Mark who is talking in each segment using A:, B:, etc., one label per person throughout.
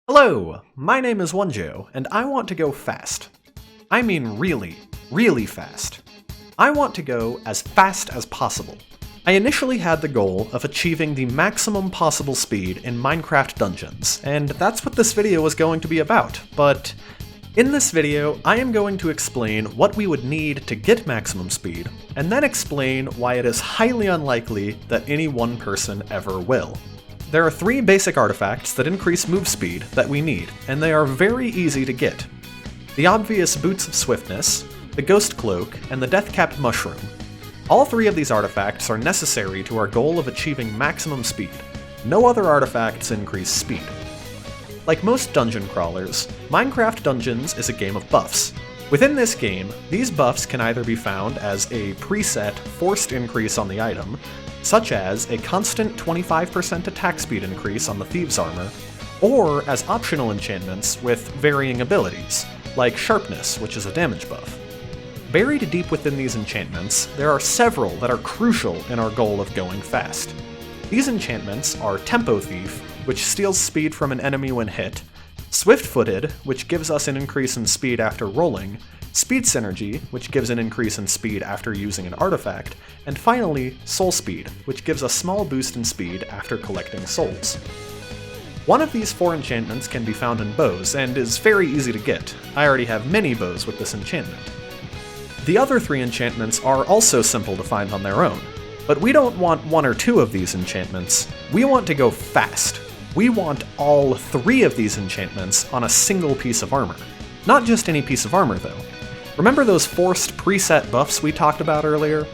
A: Hello, my name is Wonjo, and I want to go fast. I mean really, really fast. I want to go as fast as possible. I initially had the goal of achieving the maximum possible speed in Minecraft dungeons, and that's what this video was going to be about, but in this video, I am going to explain what we would need to get maximum speed, and then explain why it is highly unlikely that any one person ever will. There are 3 basic artifacts that increase move speed that we need, and they are very easy to get. The obvious Boots of Swiftness, the Ghost Cloak, and the Death-Capped Mushroom. All 3 of these artifacts are necessary to our goal of achieving maximum speed. No other artifacts increase speed. Like most dungeon crawlers, Minecraft Dungeons is a game of buffs. Within this game, these buffs can either be found as a preset forced increase on the item, such as a constant 25% attack speed increase on the Thieves' Armor, or as optional enchantments with varying abilities, like Sharpness, which is a damage buff. Buried deep within these enchantments, there are several that are crucial in our goal of going fast. These enchantments are Tempo Thief, which steals speed from an enemy when hit, Swift-footed, which gives us an increase in speed after rolling, Speed Synergy, which gives an increase in speed after using an artifact, and finally, Soul Speed, which gives a small boost in speed after collecting souls. One of these 4 enchantments can be found in bows, and is very easy to get. I already have many bows with this enchantment. The other 3 enchantments are also simple to find on their own, but we don't want 1 or 2 of these enchantments. We want to go fast. We want all 3 of these enchantments on a single piece of armor. Not just any piece of armor, though. Remember those forced preset buffs we talked about earlier?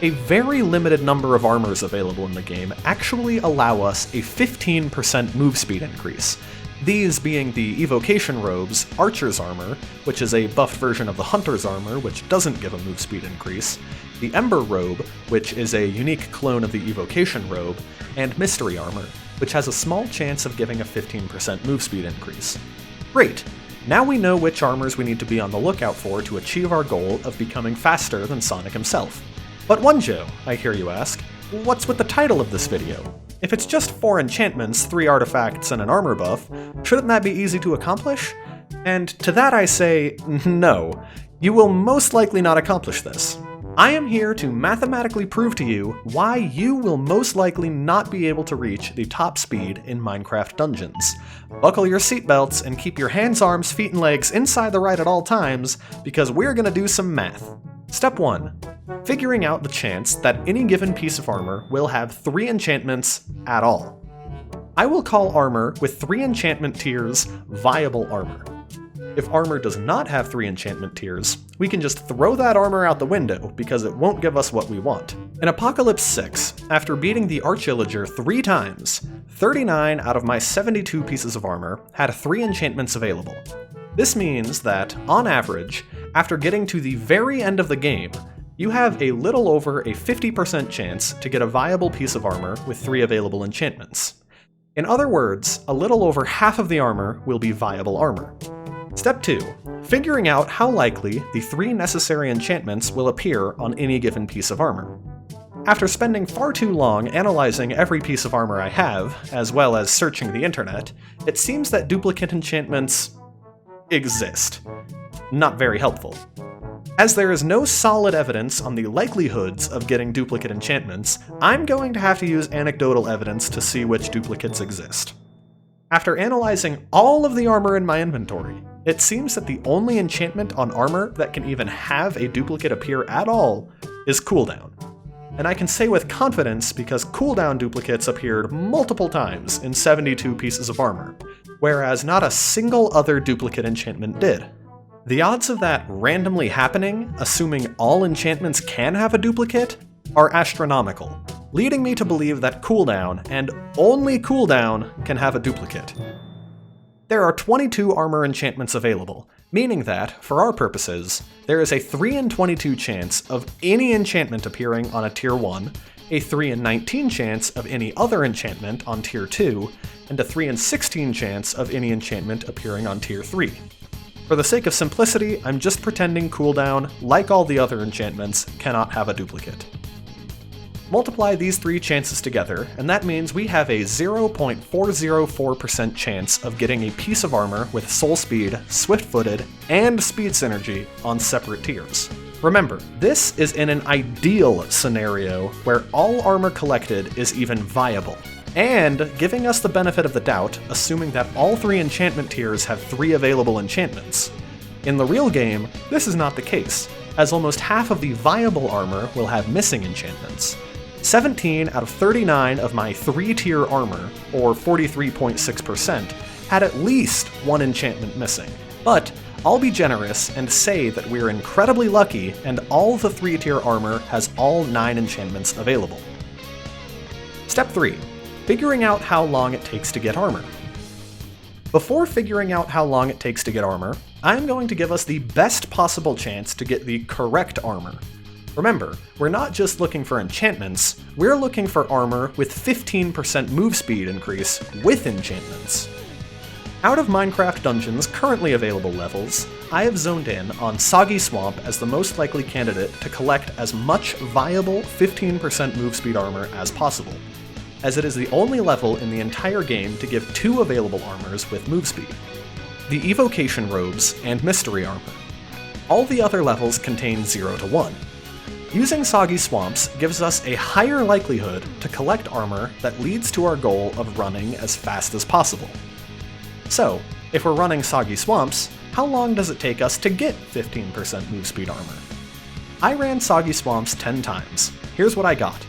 A: A very limited number of armors available in the game actually allow us a 15% move speed increase. These being the Evocation Robe's Archer's Armor, which is a buffed version of the Hunter's Armor, which doesn't give a move speed increase, the Ember Robe, which is a unique clone of the Evocation Robe, and Mystery Armor, which has a small chance of giving a 15% move speed increase. Great! Now we know which armors we need to be on the lookout for to achieve our goal of becoming faster than Sonic himself. But Wonjo, I hear you ask, what's with the title of this video? If it's just 4 enchantments, 3 artifacts, and an armor buff, shouldn't that be easy to accomplish? And to that I say, no. You will most likely not accomplish this. I am here to mathematically prove to you why you will most likely not be able to reach the top speed in Minecraft Dungeons. Buckle your seatbelts and keep your hands, arms, feet, and legs inside the ride at all times, because we're gonna do some math. Step 1. Figuring out the chance that any given piece of armor will have 3 enchantments at all. I will call armor with 3 enchantment tiers viable armor. If armor does not have 3 enchantment tiers, we can just throw that armor out the window because it won't give us what we want. In Apocalypse 6, after beating the Archillager 3 times, 39 out of my 72 pieces of armor had 3 enchantments available. This means that, on average, after getting to the very end of the game, you have a little over a 50% chance to get a viable piece of armor with 3 available enchantments. In other words, a little over half of the armor will be viable armor. Step 2. Figuring out how likely the 3 necessary enchantments will appear on any given piece of armor. After spending far too long analyzing every piece of armor I have, as well as searching the internet, it seems that duplicate enchantments exist. Not very helpful. As there is no solid evidence on the likelihoods of getting duplicate enchantments, I'm going to have to use anecdotal evidence to see which duplicates exist. After analyzing all of the armor in my inventory, it seems that the only enchantment on armor that can even have a duplicate appear at all is cooldown. And I can say with confidence because cooldown duplicates appeared multiple times in 72 pieces of armor, whereas not a single other duplicate enchantment did. The odds of that randomly happening, assuming all enchantments can have a duplicate, are astronomical, leading me to believe that cooldown, and only cooldown, can have a duplicate. There are 22 armor enchantments available, meaning that, for our purposes, there is a 3 in 22 chance of any enchantment appearing on a Tier 1, a 3 in 19 chance of any other enchantment on Tier 2, and a 3 in 16 chance of any enchantment appearing on Tier 3. For the sake of simplicity, I'm just pretending cooldown, like all the other enchantments, cannot have a duplicate. Multiply these three chances together, and that means we have a 0.404% chance of getting a piece of armor with soul speed, swift-footed, and speed synergy on separate tiers. Remember, this is in an ideal scenario where all armor collected is even viable, and giving us the benefit of the doubt, assuming that all three enchantment tiers have 3 available enchantments. In the real game, this is not the case, as almost half of the viable armor will have missing enchantments. 17 out of 39 of my 3-tier armor, or 43.6%, had at least 1 enchantment missing. But I'll be generous and say that we're incredibly lucky and all the 3-tier armor has all 9 enchantments available. Step 3. Figuring out how long it takes to get armor. Before figuring out how long it takes to get armor, I'm going to give us the best possible chance to get the correct armor. Remember, we're not just looking for enchantments, we're looking for armor with 15% move speed increase with enchantments. Out of Minecraft Dungeon's currently available levels, I have zoned in on Soggy Swamp as the most likely candidate to collect as much viable 15% move speed armor as possible, as it is the only level in the entire game to give 2 available armors with move speed: the Evocation robes and mystery armor. All the other levels contain 0 to 1. Using Soggy Swamps gives us a higher likelihood to collect armor that leads to our goal of running as fast as possible. So, if we're running Soggy Swamps, how long does it take us to get 15% move speed armor? I ran Soggy Swamps 10 times. Here's what I got: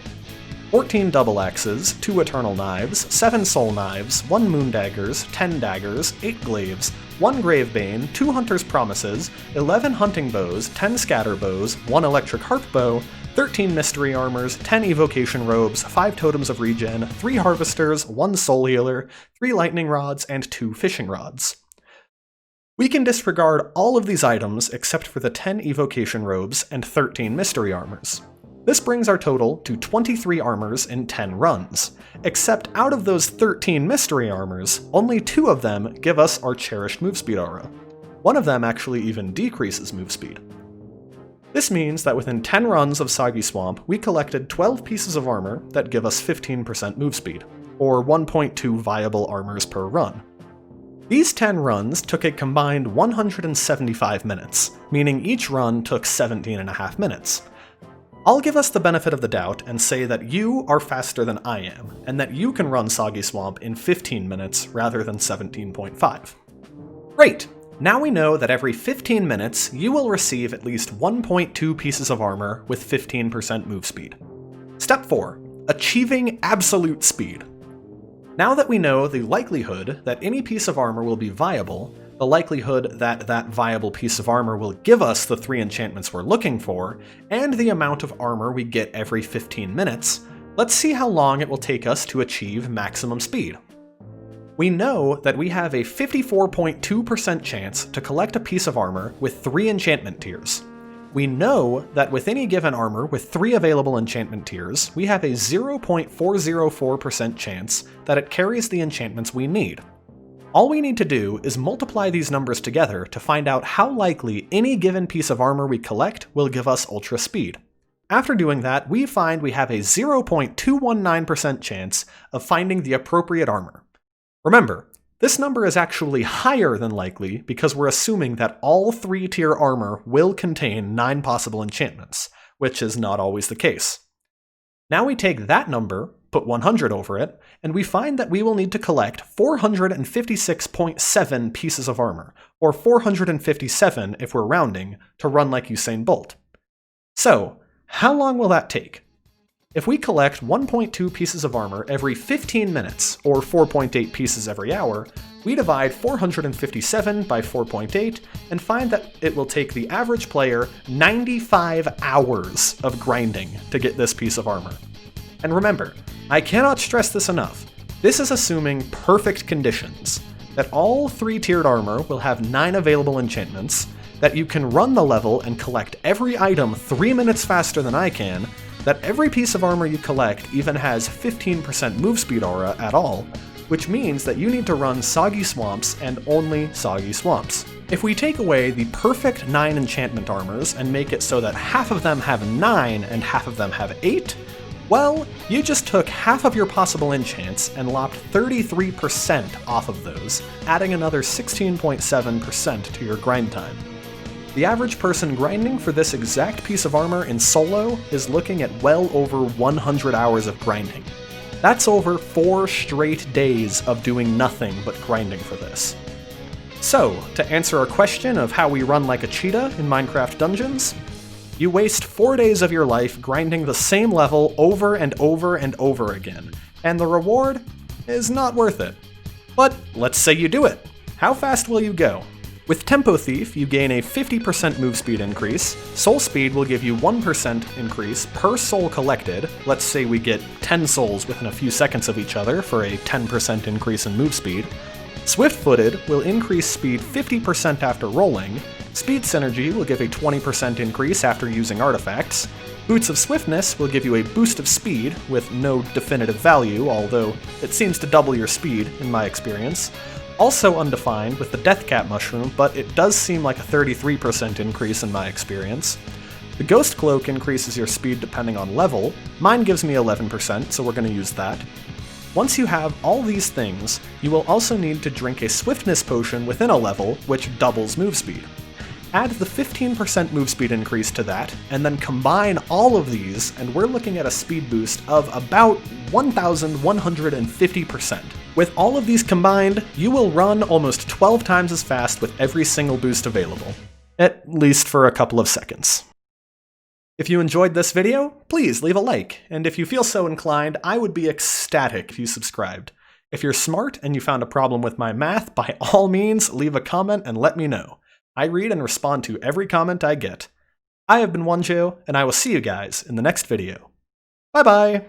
A: 14 double axes, 2 eternal knives, 7 soul knives, 1 moon daggers, 10 daggers, 8 glaives, 1 gravebane, 2 hunter's promises, 11 hunting bows, 10 scatter bows, 1 electric harp bow, 13 mystery armors, 10 evocation robes, 5 totems of regen, 3 harvesters, 1 soul healer, 3 lightning rods, and 2 fishing rods. We can disregard all of these items except for the 10 evocation robes and 13 mystery armors. This brings our total to 23 armors in 10 runs, except out of those 13 mystery armors, only 2 of them give us our cherished move speed aura. One of them actually even decreases move speed. This means that within 10 runs of Soggy Swamp, we collected 12 pieces of armor that give us 15% move speed, or 1.2 viable armors per run. These 10 runs took a combined 175 minutes, meaning each run took 17.5 minutes. I'll give us the benefit of the doubt and say that you are faster than I am, and that you can run Soggy Swamp in 15 minutes rather than 17.5. Great! Now we know that every 15 minutes you will receive at least 1.2 pieces of armor with 15% move speed. Step 4. Achieving absolute speed. Now that we know the likelihood that any piece of armor will be viable, the likelihood that that viable piece of armor will give us the 3 enchantments we're looking for, and the amount of armor we get every 15 minutes, let's see how long it will take us to achieve maximum speed. We know that we have a 54.2% chance to collect a piece of armor with 3 enchantment tiers. We know that with any given armor with 3 available enchantment tiers, we have a 0.404% chance that it carries the enchantments we need. All we need to do is multiply these numbers together to find out how likely any given piece of armor we collect will give us ultra speed. After doing that, we find we have a 0.219% chance of finding the appropriate armor. Remember, this number is actually higher than likely because we're assuming that all 3-tier armor will contain 9 possible enchantments, which is not always the case. Now we take that number, put 100 over it, and we find that we will need to collect 456.7 pieces of armor, or 457 if we're rounding, to run like Usain Bolt. So, how long will that take? If we collect 1.2 pieces of armor every 15 minutes, or 4.8 pieces every hour, we divide 457 by 4.8 and find that it will take the average player 95 hours of grinding to get this piece of armor. And remember, I cannot stress this enough, this is assuming perfect conditions, that all 3-tiered armor will have 9 available enchantments, that you can run the level and collect every item 3 minutes faster than I can, that every piece of armor you collect even has 15% move speed aura at all, which means that you need to run Soggy Swamps and only Soggy Swamps. If we take away the perfect 9 enchantment armors and make it so that half of them have 9 and half of them have 8, Well, you just took half of your possible enchants and lopped 33% off of those, adding another 16.7% to your grind time. The average person grinding for this exact piece of armor in solo is looking at well over 100 hours of grinding. That's over 4 straight days of doing nothing but grinding for this. So, to answer our question of how we run like a cheetah in Minecraft Dungeons, you waste 4 days of your life grinding the same level over and over and over again, and the reward is not worth it. But let's say you do it. How fast will you go? With Tempo Thief, you gain a 50% move speed increase, Soul Speed will give you 1% increase per soul collected, let's say we get 10 souls within a few seconds of each other for a 10% increase in move speed. Swift-footed will increase speed 50% after rolling, Speed Synergy will give a 20% increase after using artifacts, Boots of Swiftness will give you a boost of speed, with no definitive value, although it seems to double your speed in my experience. Also undefined with the Deathcap Mushroom, but it does seem like a 33% increase in my experience. The Ghost Cloak increases your speed depending on level. Mine gives me 11%, so we're going to use that. Once you have all these things, you will also need to drink a Swiftness potion within a level, which doubles move speed. Add the 15% move speed increase to that, and then combine all of these, and we're looking at a speed boost of about 1,150%. With all of these combined, you will run almost 12 times as fast with every single boost available. At least for a couple of seconds. If you enjoyed this video, please leave a like, and if you feel so inclined, I would be ecstatic if you subscribed. If you're smart and you found a problem with my math, by all means, leave a comment and let me know. I read and respond to every comment I get. I have been OneJoe, and I will see you guys in the next video. Bye bye!